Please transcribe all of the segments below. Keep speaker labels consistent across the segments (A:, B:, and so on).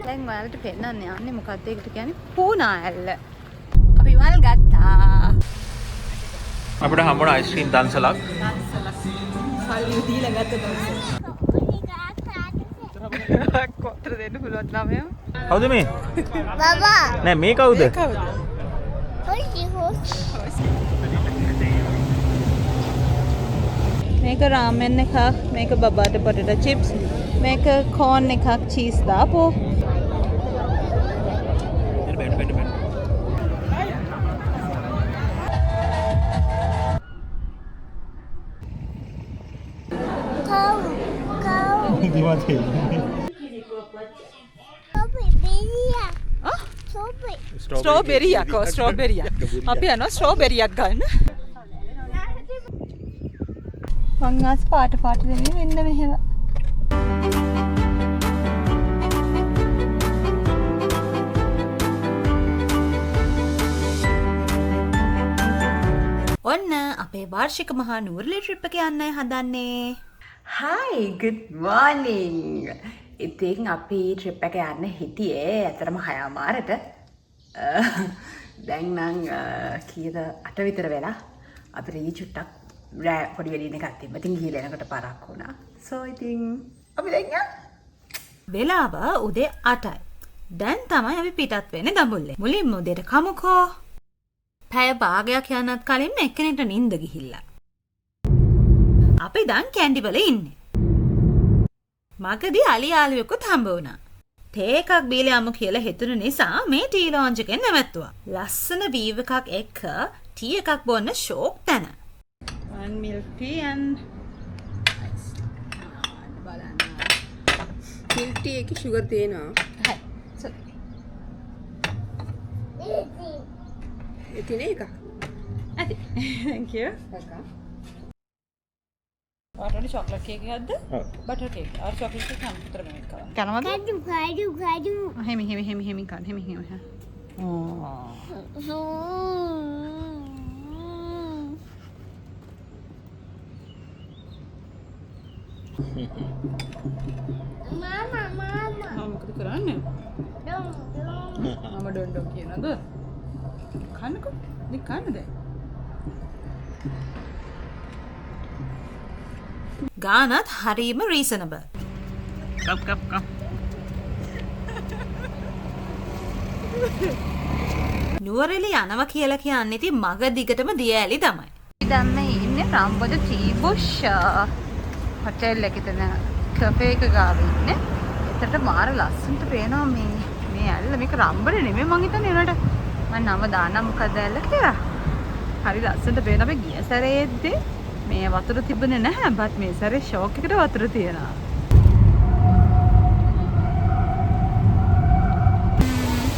A: දැන් ඔයාලට පෙන්නන්න යන්නේ මොකක්ද ඒකට කියන්නේ පූනා ඇල්ල. අපි වල් ගත්තා.
B: අපිට හම්බුණ අයිස්ක්‍රීම් දන්සලක්.
A: සල්ලි දීලා ගත්ත දන්සල. කොතර දෙන්න පුළුවන් ළමයා.
B: කවුද මේ?
C: බබා.
B: නෑ මේ කවුද?
A: මේක රාමෙන් එකක්, මේක බබාට පොටේටෝ චිප්ස්, මේක කෝන් එකක් චීස් දාපෝ. ස්ට්‍රෝබෙරි යකෝ ස්ට්‍රෝබෙරි. අපි යනවා ස්ට්‍රෝබෙරි එකක් ගන්න. මං ආස් පාට දෙන්නේ වෙන්න මෙහෙම. ඔන්න අපේ වාර්ෂික මහා නූරලි ට්‍රිප් එක යන්නයි හදන්නේ.
D: Hi, good morning. ඉතින් අපි ට්‍රිප් එක යන්න හිටියේ ඇත්තටම 6 මාරට. දැන් නම් කීයද 8 විතර වෙලා අපිට ඊ චුට්ටක් රෑ පොඩි වෙලින් එකක් තිබ්බ. ඉතින් ගිහලා එනකොට පාරක් වුණා. So ඉතින් අපි දැන්
A: වෙලාව උදේ 8යි. දැන් තමයි අපි පිටත් වෙන්නේ දඹුල්ලේ. මුලින්ම උදේට කමුකෝ. පැය භාගයක් යනත් කලින් එක්කෙනෙක්ට නිින්ද ගිහිල්ලා. අපි දැන් කැන්ඩි වල ඉන්නේ. මගදී අලි යාළුවෙකුත් හම්බ වුණා. තේ එකක් බීලා යමු කියලා හිතුණු නිසා මේ ටී ලොන්ජ් එකෙන් නැවැත්තුවා. ලස්සන වීව් එකක් එක්ක ටී එකක් බොන්න ෂෝක් තැන. 1 milk tea and ice. බලන්න.
E: milk tea එකේ sugar තියෙනවා.
A: හරි.
E: එතිනේ එක.
A: ඇති. Thank you. What chocolate cake එකක්ද? Butter cake. ආ chocolate cake නම් විතර මේක කරන්න. කනවද?
C: කඩු.
A: හෙමි කන්න. හෙමි.
C: මාමා.
A: මොකද කරන්නේ? මම ඩොන්ඩෝ කියනද? කන්නකෝ. නේ කන්නද? ගානත් හරීම රීසනබල්.
B: කප්.
A: නුවරඑළිය යනවා කියලා කියන්නේ ඉතින් මග දිගටම දියඇලි තමයි. දැන් මේ ඉන්නේ රම්බොද ටීබුෂ් හොටෙල් එකේ තියෙන කැෆේ එක ගාව ඉන්නේ. එතට මාර ලස්සනට පේනවා මේ ඇල්ල. මේක රම්බනේ නෙමෙයි මං හිතන්නේ නේද? මම නම දාන්නම් මොකද ඇල්ල කියලා. හරි ලස්සනට පේනවා. අපි ගිය සැරේ එද්දී මේ වතුර තිබුණේ නැහැ. බත් මේ සැරේ ෂෝක් එකට වතුර තියෙනවා.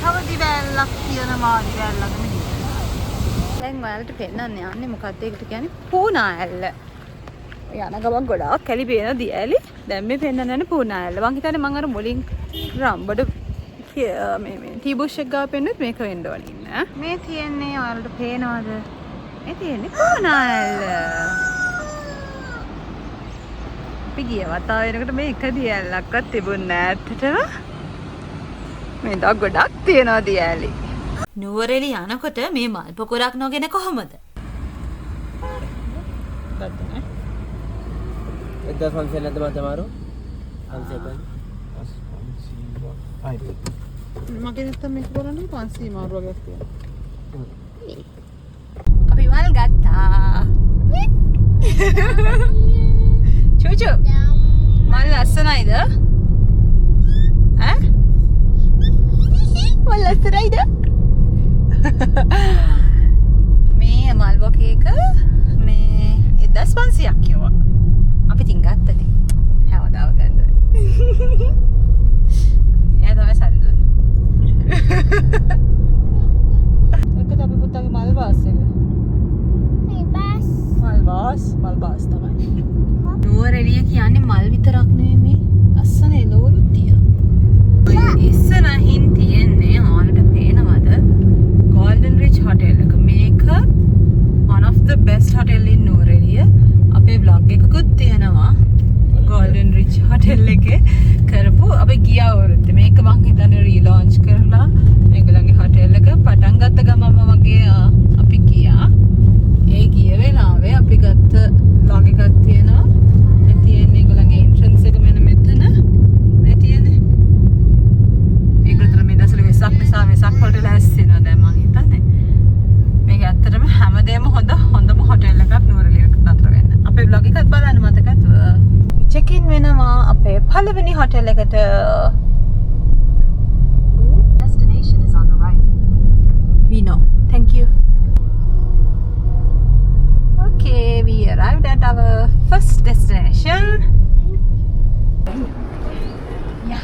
A: තව දිවැල්ලක් තියෙනවා. දිවැල්ලක් නෙමෙයි. දැන් ඔයාලට පෙන්නන්න යන්නේ මොකක්ද ඒකට කියන්නේ පූනා ඇල්ල. යන ගමන් ගොඩාක් කැලි පේන දියඇලි. දැන් මේ පෙන්නන්න යන්නේ පූනා ඇල්ල. මං හිතන්නේ මං අර මුලින් රම්බඩ මේ ටීබුෂ් එක ගාව පෙන්නුත් මේක වෙන්න ඕනේ නේ. මේ තියෙන්නේ ඔයාලට පේනවද? මේ තියෙන්නේ පූනා ඇල්ල. අපි ගිය වතාවේනකොට මේ එක දියැලක්වත් තිබුණ නෑ ඇත්තටම. මේ දා ගොඩක් තියෙනවා දියැලි. නුවරඑළිය යනකොට මේ මල් පොකුරක් නොගෙන කොහමද? ගත්තනේ.
F: 1500 නැද්ද මම තමාරු? 500
A: මගේ නැත්තම් මේක බලන්න 500 මාරු වගේක් තියෙනවා.
D: අපි වල් ගත්තා. චුචු. මල් ලස්සනයිද? ඈ? මල් ලස්සනයිද?
A: මේ මල් බොකේක මේ 1500ක් කිව්වා. අපි තින් ගත්තද? හැවදාව ගන්නද? එයා තමයි සල්ලි දුන්නේ. ඒක තමයි පුතාගේ මල් වාස් එක. මල් වාස් තමයි. නුවරඑළිය කියන්නේ මල් විතරක් නෙමෙයි ලස්සන එළවලුත් තියෙනවා. ඉස්සරහින් තියෙන්නේ ඔයාලට පේනවද? Golden Ridge Hotel එක. මේක one of the best hotel in Nuwara Eliya. අපේ vlog එකකුත් තියෙනවා Golden Ridge Hotel එක එකේ කරපු අපි ගිය අවුරුද්දේ මේක මං හිතන්නේ රීලොන්ච් කරලා මේගොල්ලන්ගේ හොටෙල් එක පටන් ගත්ත ගමම වගේ අපි ගියා. ඒ ගිය වෙලාවේ අපි ගත්ත vlog එකක් තියෙනවා. ඒ තියෙන්නේ ඒගොල්ලන්ගේ එන්ට්‍රන්ස් එක මෙන්න මෙතන. මේ තියෙන්නේ. ඒගොල්ලෝ මේ දැසල වෙසක් නිසා වෙසක් වලට ලෑස්ති වෙනවා දැන් මං හිතන්නේ. මේක ඇත්තටම හැමදේම හොඳම හොටෙල් එකක් නුවරඑළියට නතර වෙන්න. අපේ vlog එකත් බලන්න මතකද? චෙක් ඉන් වෙනවා අපේ පළවෙනි හොටෙල් එකට. Destination is on the right. We know. Thank you. Okay, we arrived at our first destination. Yeah.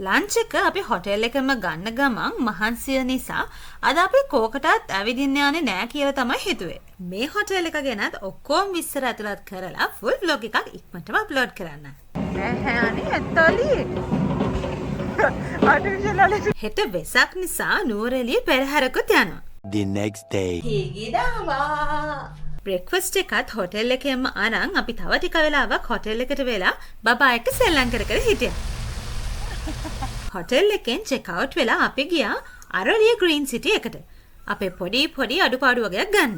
A: Lunch එක අපි හොටෙල් එකම ගන්න ගමන් මහන්සිය නිසා අද අපි කෝකටත් ඇවිදින්න යන්නේ නෑ කියලා තමයි හිතුවේ. මේ හොටෙල් එක ගැනත් ඔක්කොම විස්තර ඇතුළත් කරලා ෆුල් vlog එකක් ඉක්මනටම අප්ලෝඩ් කරන්න. හෙට වෙසක් නිසා නුවරඑළිය පෙරහැරකුත් යනවා.
F: The next day.
A: බ්‍රෙක්ෆාස්ට් එකත් හොටෙල් එකෙන්ම අරන් අපි තව ටික වෙලාවක් හොටෙල් එකට වෙලා බබා එක්ක සෙල්ලම් කර හිටියා. හොටෙල් එකෙන් චෙක් අවුට් වෙලා අපි ගියා අරලිය ග්‍රීන් සිටි එකට. අපේ පොඩි අඩුපාඩු වගේක් ගන්න.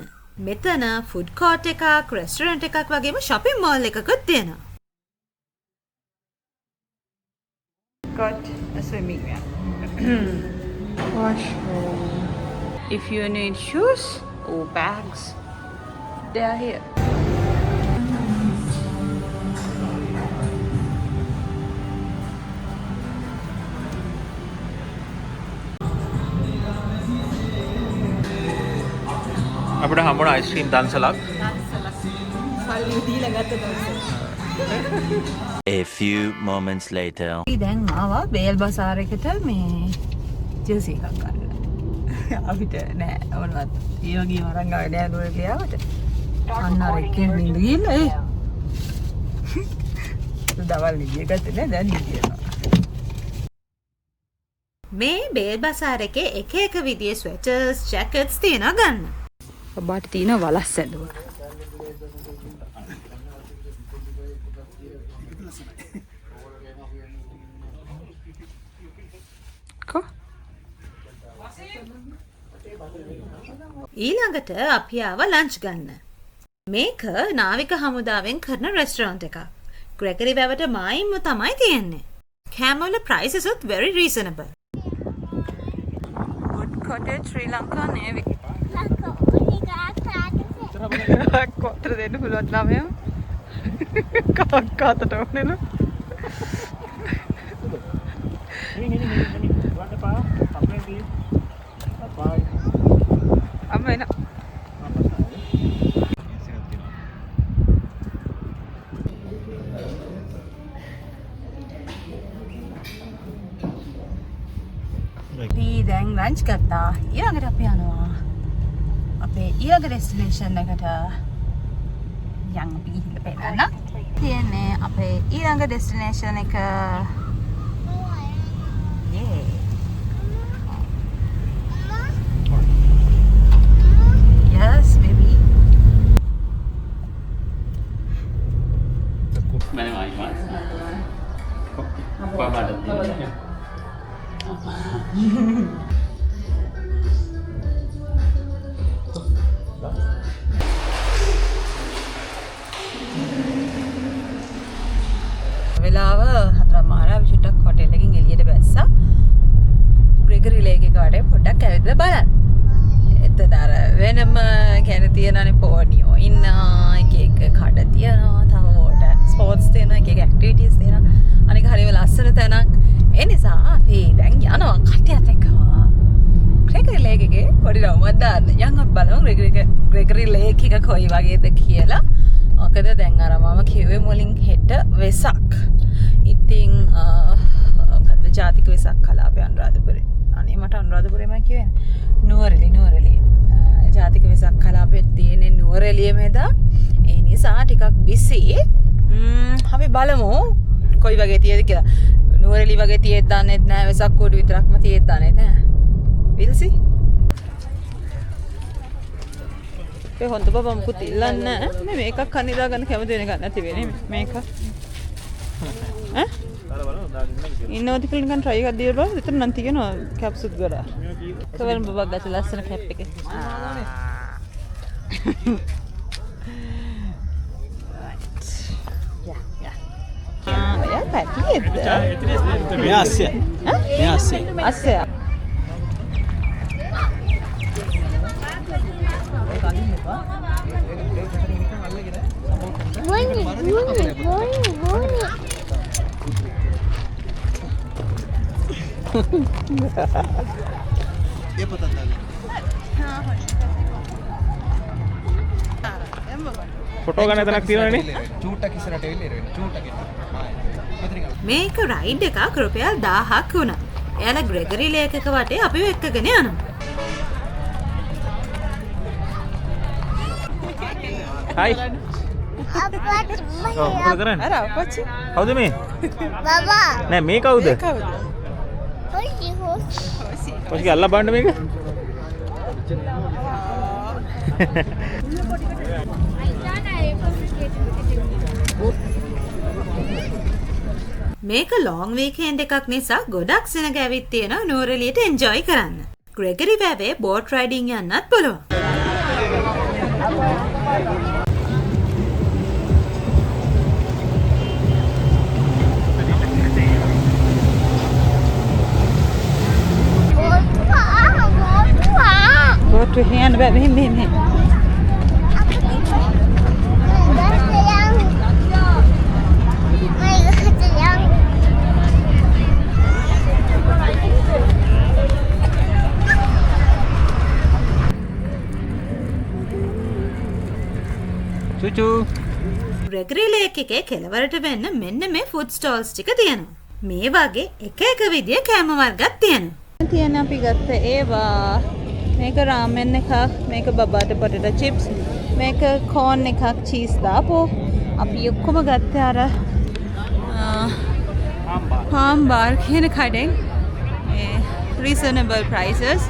A: මෙතන ෆුඩ් කෝට් එකක්, රෙස්ටොරන්ට් එකක් වගේම shopping mall එකකුත් තියෙනවා. Got a swimming wear. Washroom. If you need shoes or bags, they are here.
B: අපිට හම්බුණ ice cream දන්සලක්.
F: A few moments later.
A: දැන් ආවා බේල් බසාර් එකට මේ ජර්සි එකක් ගන්න. අපිට නෑ මොනවත් ඒ වගේ අරන් ආවේ නෑ නුවරඑළියට. අන්න අර එකෙන් නින්ද ගිහිල්ලා ඒ. දවල් නිදිය ගත්තේ නෑ දැන් නිදියනවා. මේ බේල් බසාර් එකේ එක විදිහේ ස්වෙටර්ස්, ජැකට්ස් තියෙනවා ගන්න. ඔබට තියෙන වලස් ඇඳුම. ඊළඟට අපි ආව ලන්ච් ගන්න. මේක නාවික හමුදාවෙන් කරන රෙස්ටොරන්ට් එකක්. ග්‍රෙගරි වැවට මායිම්ම තමයි තියෙන්නේ. කැමවල prices උත් very reasonable. Wood cottage Sri Lanka Navy. කොතර දෙන්න පුළුවන් ළමයා. කාටට ඕනේ නෝ. අම්ම එන. අපි දැන් ලන්ච් ගත්තා. ඊළඟට අපි යනවා අපේ ඊළඟ ඩෙස්ටිනේෂන් එකට යන්න පිහිල්ල පෙන්නන්න. තියෙන්නේ අපේ ඊළඟ ඩෙස්ටිනේෂන් එක. Yes, baby. වෙලාව 4:00 විසිටක් හොටෙල් එකකින් එළියට බැස්සා. ග්‍රෙගරි ලේක් එක වටේ පොඩ්ඩක් ඇවිදලා බලන්න. එතන අර වෙනම කියන්නේ තියනනේ පොනියෝ ඉන්නා එක කඩ තියනවා, තව වෝටර් ස්පෝර්ට්ස් තියෙනවා, එක ඇක්ටිවිටීස් තියෙනවා. අනික හරියම ලස්සන තැනක්. ඒ නිසා අපි දැන් යනවා කට්ටියත් එක්ක. ග්‍රෙගරි ලේක් එකේ පොඩි රවුමක් දාන්න. යන් අපි බලමු ග්‍රෙගරි ලේක් එක කොයි වගේද කියලා. මොකද දැන් අර මම කිව්වේ මුලින් හෙට වෙසක්. ඉතින් මොකද ජාතික වෙසක් කලාපය අනුරාධපුරේ. අනේ මට අනුරාධපුරේම කියවෙන්නේ. නුවරඑළිය. ජාතික වෙසක් කලාපය තියෙන්නේ නුවරඑළියෙමද. ඒ නිසා ටිකක් බිසි. අපි බලමු කොයි වගේ තියෙද කියලා. නුවරඑළිය වගේ තියෙද්ද දන්නේ නැහැ. වෙසක් කෝඩු විතරක්ම තියෙද්ද දන්නේ නැහැ. We'll see. ඒ හොඳ බබා මුකුත් ඉල්ලන්නේ නැහැ. මේ මේකක් කනිදා ගන්න කැමති වෙන ගන්න නැති වෙන්නේ මේක. ඈ? ඉන්නවද කියලා නිකන් try එකක් දීලා බලන්න. විතර නම් තියෙනවා කැප්සුත් ගොඩා. කවරම් බබා ගත්ත ලස්සන කැප් එක. Ya පැටියෙක්ද?
B: මෙයා 80. මෙයා 80.
A: 80.
B: ෆොටෝ ගන්න තැනක් තියෙනවනේ.
A: මේක රයිඩ් එකක් රුපියල් 1000ක් වුණා. එයාලා ග්‍රෙගරි ලේක් එක වටේ අපිව එක්කගෙන යනවා.
B: හයි.
C: Apa?
B: මොකද කරන්නේ?
A: අර අපච්චි.
B: කවුද මේ?
C: Baba.
B: නෑ මේ කවුද?
C: Hoshi hoshi.
B: ඔස්ගේ අල්ලා බලන්න මේක.
A: මේක ලොං වීකෙන්ඩ් එකක් නිසා ගොඩක් සෙනග ඇවිත් තියෙනවා නූරෙලියට එන්ජොයි කරන්න. ග්‍රෙගරි වැවේ බෝට් රයිඩින් යන්නත් පුළුවන්. බෝට් එකේ යන්න බෑ මෙහෙම.
B: චුචු.
A: ග්‍රෙගරි ලේක් එකේ කෙළවරට වෙන්න මෙන්න මේ ෆුඩ් ස්ටෝල්ස් ටික තියෙනවා. මේ වගේ එක විදිය කෑම වර්ගත් තියෙනවා. තියෙන අපි ගත්ත ඒවා මේක රාමෙන් එකක්, මේක බබාට පොටේටෝ චිප්ස්, මේක කෝන් එකක්, චීස් දාපෝ. අපි ඔක්කොම ගත්තේ අර හාම්බාර් කියන කඩෙන්. Reasonable prices.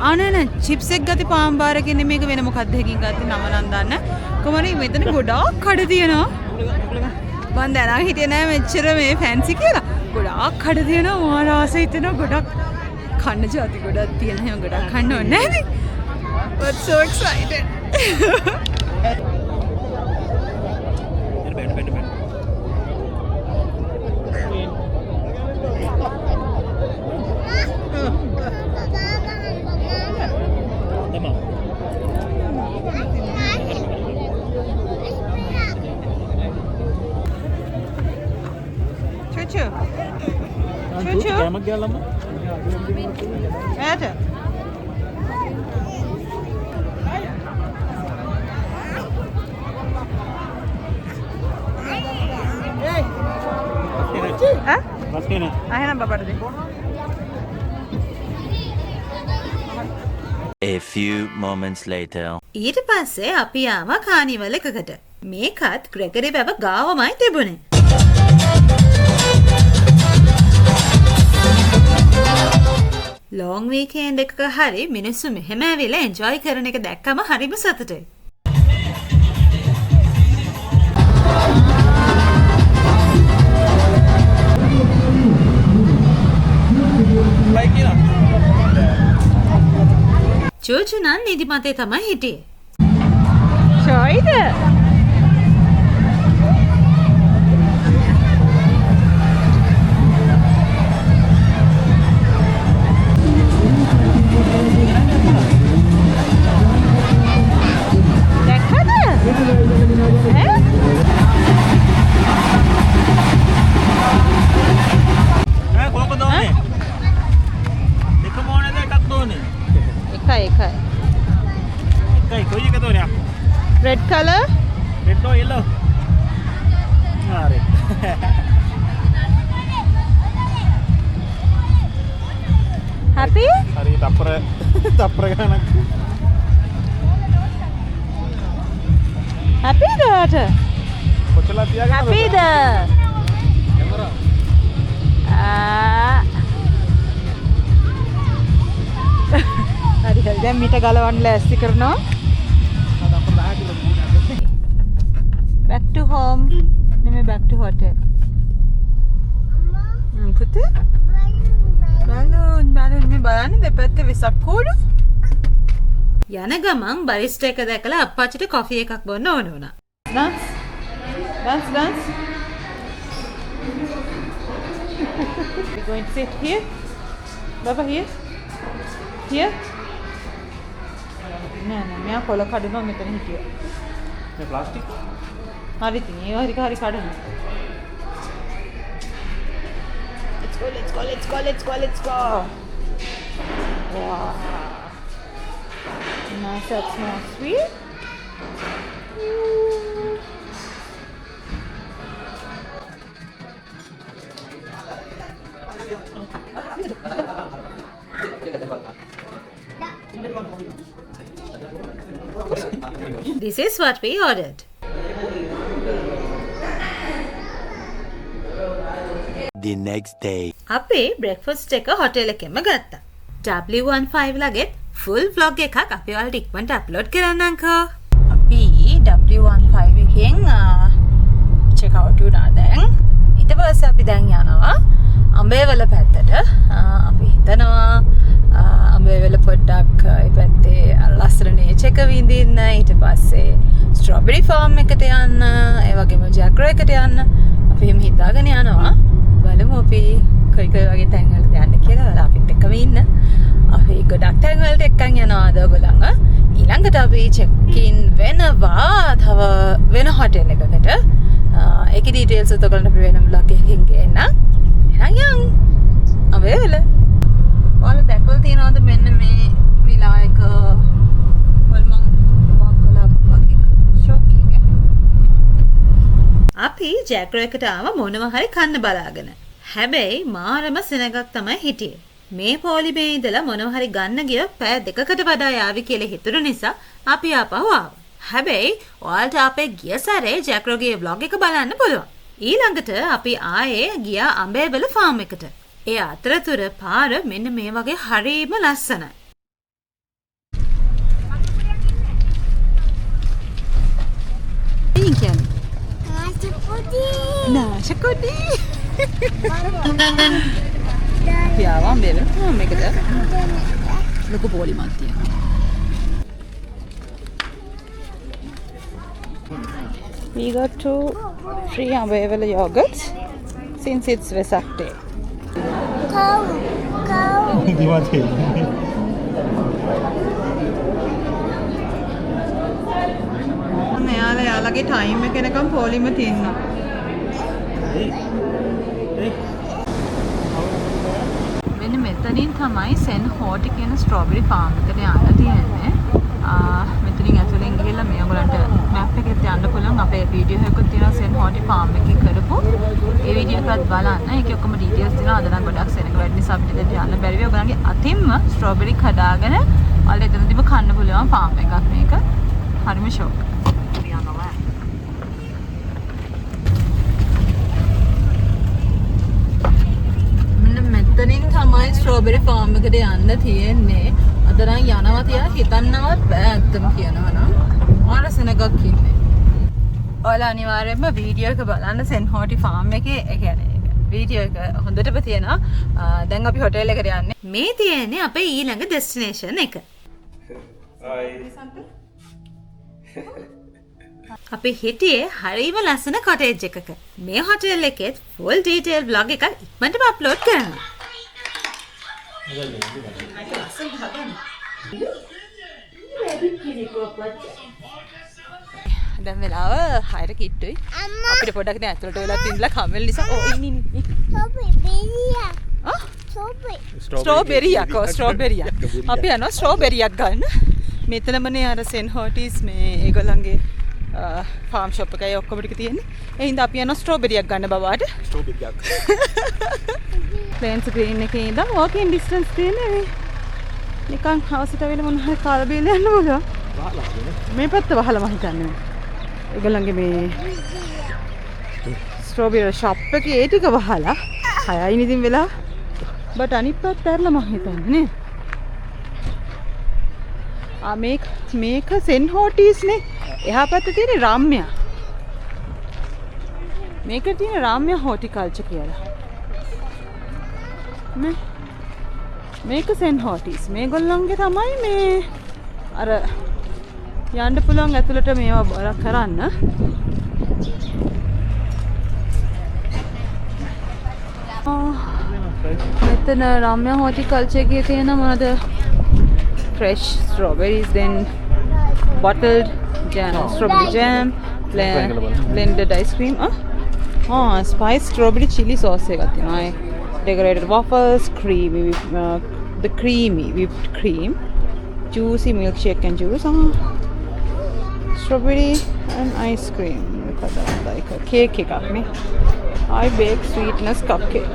A: ආනන චිප්ස් එක ගත්තේ පාම්බාරකින් මේක වෙන මොකක්ද එකකින් ගත්තේ නම නම් දන්න. කොහමද මෙතන ගොඩාක් කඩ තියෙනවා. මම දැනන් හිටියේ නෑ මෙච්චර මේ ෆැන්සි කියලා. ගොඩාක් කඩ තියෙනවා. මාර ආසයි හිතෙනවා ගොඩක් කන්න જાති ගොඩක් තියෙන හැම ගොඩක් කන්න ඕනේ නේද? But so excited. Cucu. Cucu.
B: කෑමක් ගියාලම.
A: Ada. Hah?
B: රස්නේ නෑ.
A: Ahena bapak deh.
F: A few moments later.
A: ඊට පස්සේ අපි ආවා කානිවල් එකකට. මේකත් ග්‍රෙගරි වැව ගාවමයි තිබුණේ. ලොං වීකෙන්ඩ් එකක හරි මිනිස්සු මෙහෙම ඇවිල්ලා එන්ජොයි කරන එක දැක්කම හරිම සතුටුයි. චූචු නම් නිදිමතේ තමයි හිටියේ. චොයිද? Red color?
B: Red or yellow? Red.
A: Happy?
B: Hari tapra ganak.
A: Happy daughter?
B: Kochela tiyaga.
A: Happy da?
B: Camera.
A: හරි හරි දැන් මීට ගලවන්න ලෑස්ති කරනවා. Back to home. නෙමෙයි back to hotel. පුතේ බලන්න මේ බලන්න දෙපැත්තේ වෙසක් කෝඩු. යන ගමන් බරිස්ටා එක දැකලා අප්පච්චිට කොෆි එකක් බොන්න ඕන වුණා. Dance. We're going to sit here. Baba here. Here. නෑ මෙයා කොල කඩනවා මෙතන හිටියා.
B: මේ ප්ලාස්ටික්
A: හරි ඉතින් ඒ හරි කඩනවා. Let's go. Wow. Nice, that smells sweet. This is what we ordered.
F: The next day.
A: අපේ බ්‍රෙක්ෆාස්ට් එක හොටෙල් එකෙන්ම ගත්තා. W15 ලගේ ෆුල් vlog එකක් අපි ඔයාලට ඉක්මනට අප්ලෝඩ් කරන්නම්කෝ. අපි W15 එකෙන් චෙක් අවුට් වුණා දැන්. ඊට පස්සේ අපි දැන් යනවා අඹේවල පැත්තට. අපි හිතනවා අඹේවල පොඩ්ඩක් ඒ පැත්තේ ලස්සන නේචර් එක විඳින්න. ඊට පස්සේ ස්ට්‍රොබෙරි ෆාම් එකට යන්න. ඒ වගේම ජැග්‍රෝ එකට යන්න. අපි එහෙම හිතාගෙන යනවා. බලමු අපි කොයි වගේ තැන් වලද යන්න කියලා. ඔයාලා අපිත් එක්කම ඉන්න. අපි ගොඩක් තැන් වලට එක්කන් යනවාද ඔයගොල්ලන්ව. ඊළඟට අපි චෙක් ඉන් වෙනවා තව වෙන හොටෙල් එකකට. ඒකේ ඩීටේල්ස් උත් ඔයගොල්ලන්ට අපි වෙන බ්ලොග් එකකින් ගේන්න. එහෙනම් යන්. අඹේවල. ඔයාලා දැකලා තියෙනවද මෙන්න මේ විලායක හොල්මන් වංකලා වගේ ෂොක් එක. අපි ජැග්‍රෝ එකට ආව මොනවා හරි කන්න බලාගෙන. හැබැයි මාරම සෙනගක් තමයි හිටියේ. මේ පොලිමේ ඉඳලා මොනවා හරි ගන්න ගිය පැය දෙකකට වඩා යාවි කියලා හිතුණු නිසා අපි ආපහු ආවා. හැබැයි ඔයාලට අපේ ගිය සැරේ ජැග්‍රෝගේ vlog එක බලන්න පුළුවන්. ඊළඟට අපි ආයේ ගියා අඹේවල ෆාම් එකට. ඒ අතරතුර පාර මෙන්න මේ වගේ හරිම ලස්සනයි. නාශකොඩි. පියාවා අඹේවල ෆාම් එකට ලොකු පොලිමක් තියෙනවා. We got 2 free Ambevela yogurts since it's Vesak Day.
B: දිවතේ
A: මෙයාලා යාළගේ ටයිම් එක එනකම් පොලිම තියෙනවා. මෙන්න මෙතනින් තමයි සෙන් හෝටි කියන ස්ට්‍රොබෙරි ෆාම් එකට යන්න තියෙන්නේ. මෙතනින් ඇතුලෙන් ගිහලා මේ ඔයගලන්ට මැප් එකෙත් යන්න පුළුවන්. අපේ වීඩියෝ එකකුත් තියෙනවා සෙන් හෝටි ෆාම් එකේ කරපු. ඒ වීඩියෝ එකත් බලන්න. ඒකේ ඔක්කොම ඩීටේල්ස් තියෙනවා. අද නම් ගොඩක් සෙනග වැඩි නිසා අපිට දෙන්න යන්න බැරි වෙයි. ඔයගලන්ගේ අතින්ම ස්ට්‍රොබෙරි කඩාගෙන ඔයාලා එතනදිම කන්න පුළුවන් ෆාම් එකක් මේක. හරිම ෂොක්. මෙතනින් තමයි ස්ට්‍රොබෙරි ෆාම් එකට යන්න තියෙන්නේ. අද නම් යනවා තියා හිතන්නවත් බෑ ඇත්තම කියනවා නම්. ආරසනගක් ඉන්නේ. ඔයාලා අනිවාර්යයෙන්ම වීඩියෝ එක බලන්න සෙන් හෝටි ෆාම් එකේ. ඒ කියන්නේ වීඩියෝ එක හොඳටම තියෙනවා. දැන් අපි හොටෙල් එකට යන්නේ. මේ තියෙන්නේ අපේ ඊළඟ ඩෙස්ටිනේෂන් එක. අපි හිටියේ හරිම ලස්සන කොටේජ් එකක. මේ හොටෙල් එකේ ෆුල් ඩීටේල් vlog එකක් ඉක්මනටම අප්ලෝඩ් කරනවා. දැන් වෙලාව 6ට කිට්ටුයි. අපිට පොඩ්ඩක් දැන් ඇතුළට වෙලා තින්දලා කමල් නිසා ඉන්න. ස්ට්‍රොබෙරියක් අපි යනවා ස්ට්‍රොබෙරියක් ගන්න. මෙතනමනේ අර සෙන් හෝටිස් මේ ඒගොල්ලන්ගේ ෆාම් ෂොප් එකයි ඔක්කොම ටික තියෙන්නේ. ඒ හින්දා අපි යනවා ස්ට්‍රොබෙරියක් ගන්න බබාට.
B: ස්ට්‍රොබෙරියක්.
A: ප්ලේන්ස් ග්‍රීන් එකේ ඉඳන් වෝකින් ඩිස්ටන්ස් තියෙන්නේ මේ. නිකන් හවසට වෙන මොන හරි කාලා බීලා යන්න පුළුවන්. මේ පැත්ත වහලා මම හිතන්නේ. ඒගොල්ලන්ගේ මේ ස්ට්‍රොබෙරි ෂොප් එකේ ඒ ටික වහලා 6යි ඉතින් වෙලා. බට් අනිත් පැත්ත ඇරලා මම හිතන්නේ නේ. මේක සෙන් හෝටිස් නේ. එහා පැත්තේ තියෙන රාම්‍ය. මේක තියෙන රාම්‍ය හෝටිකල්චර් කියලා. මේක සෙන් හෝටිස්. මේගොල්ලන්ගේ තමයි මේ අර යන්න පුළුවන් ඇතුළට මේවා කරන්න. මෙතන රාම්‍ය හෝටිකල්චර් එකේ තියෙන මොනවද? fresh strawberries, then bottled jam, strawberry jam, blended ice cream. Spice strawberry chili sauce එකක් තියෙනවා. Decorated waffles, the creamy whipped cream, juicy milkshake and juice. Strawberry and ice cream. Like a cake එකක් නේ. I bake sweetness cupcake.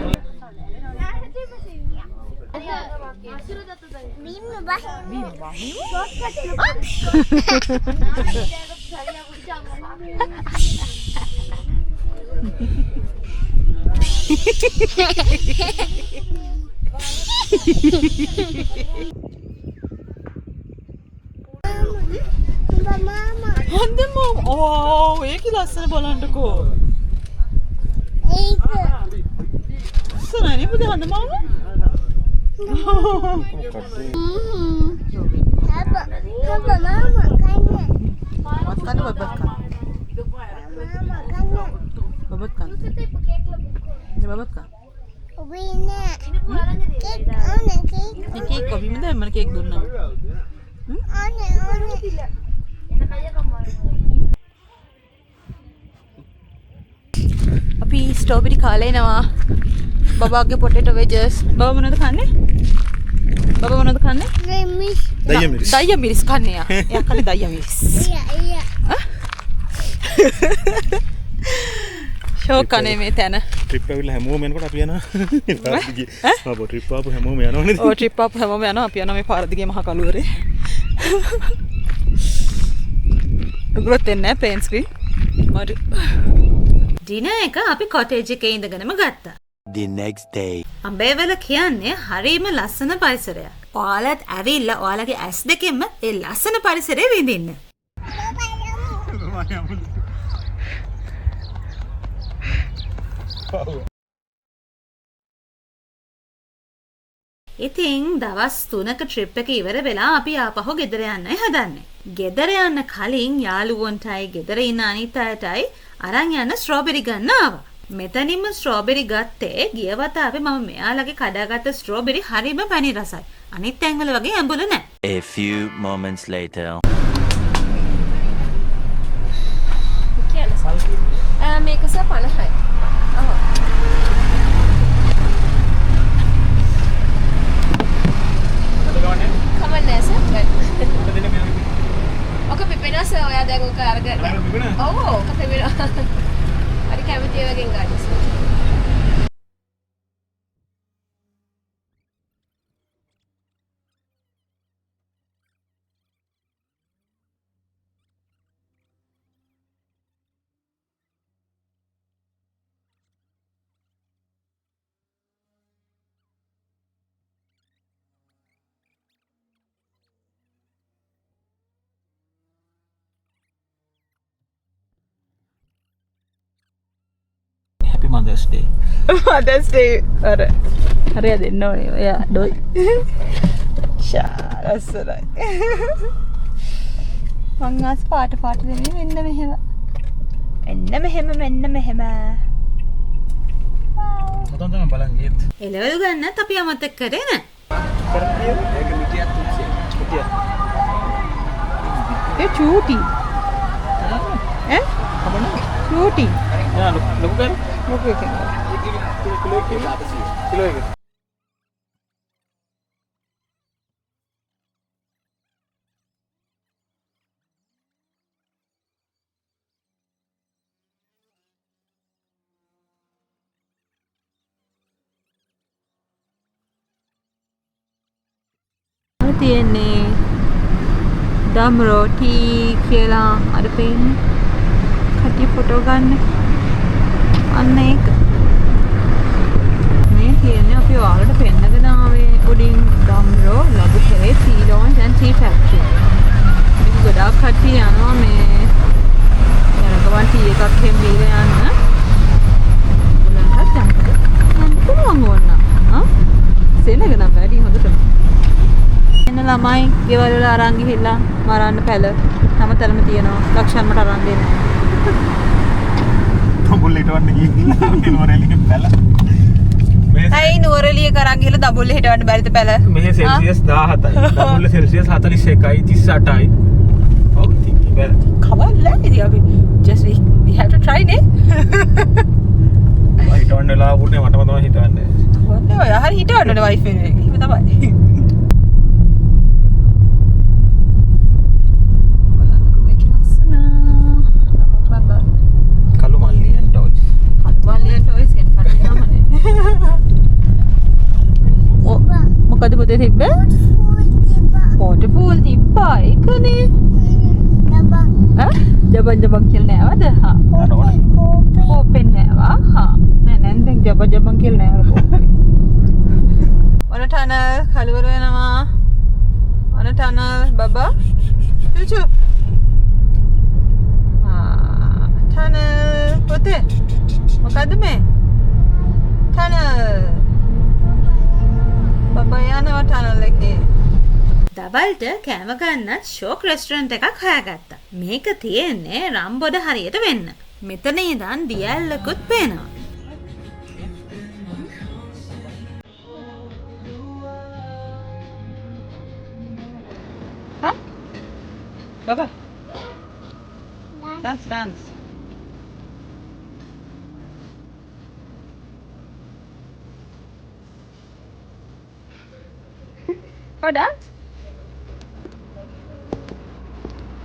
A: Oh, ඒක ලස්සන බලන්නකෝ. ඒක. සනනේ පුතේ හඳ මාමා. අපි ස්ට්‍රෝබෙරි කාලා එනවා. බබාගේ පොටේටෝ වෙජස්. බබා මොනවද කන්නේ? බබා මොනවද කන්නේ? දයියා මිරිස් කන්නේ යා. එයා කන්නේ දයියා මිරිස්. ෂෝ කන්නේ මේ තැන.
B: ට්‍රිප් ඇවිල්ලා හැමෝම එනකොට අපි යනවා. ආ බෝ ට්‍රිප් ආපු හැමෝම යනවනේ.
A: ඔව් ට්‍රිප් ආපු හැමෝම යනවා. අපි යනවා මේ පාර දිගේ මහ කළුවරේ. උගලත් එන්නේ ප්ලේන් ස්ක්‍රීන්. මට ඩිනර් එක අපි කොටේජ් එකේ ඉඳගෙනම ගත්තා.
F: The next day.
A: අඹේවල කියන්නේ හරිම ලස්සන පරිසරයක්. ඔයාලත් ඇවිල්ලා ඔයාලගේ ඇස් දෙකෙන්ම ඒ ලස්සන පරිසරය විඳින්න. ඉතින් දවස් 3ක ට්‍රිප් එක ඉවර වෙලා අපි ආපහු ගෙදර යන්නයි හදන්නේ. ගෙදර යන්න කලින් යාළුවන්ටයි ගෙදර ඉන්න අනිත් අයටයි අරන් යන්න ස්ට්‍රෝබෙරි ගන්න ආවා. මෙතනින්ම ස්ට්‍රෝබෙරි ගත්තේ ගිය වතාවේ මම මෙයාලගේ කඩාගත්ත ස්ට්‍රෝබෙරි හරිම පැණි රසයි. අනිත් තැන්වල වගේ ඇඹුල නැහැ.
F: A few moments later.
E: මේක 50යි. කමන්නේ සර්. ඔක පිපෙනස ඔයා දැන් ඔක අරගෙන. ඔව් ඔක පිපෙනවා. හරි කැමති ඒ වගේ ගන්න.
B: Happy Mother's Day.
A: Mother's Day. අර හරිය දෙන්න ඕනේ. එයා ඩොයි. ලස්සනයි. මං ආස් පාට දෙන්නේ මෙන්න මෙහෙම. මෙන්න මෙහෙම.
B: මතන් තමයි බලන් ගියත්.
A: එළවලු ගන්නත් අපි අමතක කරේ නෑ.
B: ඒක මිටියක් තුන්සේ. මිටියක්.
A: ඒ චූටි. ඈ?
B: කමන්න.
A: චූටි.
B: යා ලොකු කරේ.
A: මොකද කියන්නේ?
B: කිලෝ එක. කිලෝ එක.
A: තියෙන්නේ දම් රෝටි කියලා අර පේන්නේ කටි ෆොටෝ ගන්න අන්න ඒක මේ කියන්නේ අපි ඔයාලට පෙන්නගෙන ආවේ උඩින් දම් රෝ ලබු කෙරේ සීලෝන් and tea factory ගොඩාක් කට්ටිය යනවා මේ යනකවන් ටී එකක් එහෙම බීලා යන්න. උලන්ට යන්න පුළුවන් ඕන. සෙනග නම් වැඩි හොඳට. එන්න ළමයි ගෙවල් වල අරන් ගිහිල්ලා මරන්න පැල හැමතැනම තියෙනවා. ලක්ෂණ මට අරන් දෙන්නේ.
B: තඹුල් හිටවන්න ගිහින් නුවරඑළිය පැල.
A: ඇයි නුවරඑළිය කරන් ගිහලා දඹුල්ල හිටවන්න බැරිද පැල?
B: මෙහෙ සෙල්සියස් 17යි. දඹුල්ල සෙල්සියස් 41යි 38යි. ඔව් ඉතින් බැල.
A: කවල්ලා ඉතින් අපි just we have to try නේ.
B: හිටවන්න වෙලාව වුණේ මටම තමයි හිටවන්නේ.
A: වන්නේ ඔය හරි හිටවන්න ඕනේ වයිෆ් එක. එහෙම තමයි. බලන්නකෝ මේක ලස්සන.
B: කළු මල්ලියන් ටොයිස්.
A: කල්වලියන් ටොයිස් කියන කන්නේ නමනේ. මොකද පුතේ තිබ්බේ? පොඩි පූල් තිබ්බා ඒකනේ. ජබන් කියලා නෑවද? හා. ඕපන් නෑවා. හා. නෑ දැන් ජබන් කියලා නෑවද ඕපන්. ඔන ටනල් කලවර වෙනවා. ඔන ටනල් බබා. චුචු. ටනල් පුතේ. මොකද්ද මේ? ටනල්. බබා යනවා ටනල් එකේ. දවල්ට කෑම ගන්නත් ෂෝක් රෙස්ටරන්ට් එකක් හොයාගත්තා. මේක තියෙන්නේ රම්බොඩ හරියට වෙන්න. මෙතන ඉඳන් දියැලකුත් පේනවා. හා? බබා. dance. dance.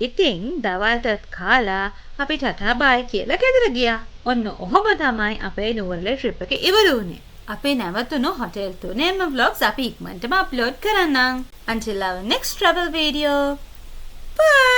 A: ඉතින් දවල්ටත් කාලා අපි ටටා බයි කියලා ගෙදර ගියා. ඔන්න ඔහොම තමයි අපේ නුවරඑළිය ට්‍රිප් එක ඉවර වුණේ. අපි නැවතුණු හොටෙල් තුනේම vlogs අපි ඉක්මනටම අප්ලෝඩ් කරන්නම්. Until our next travel video. Bye.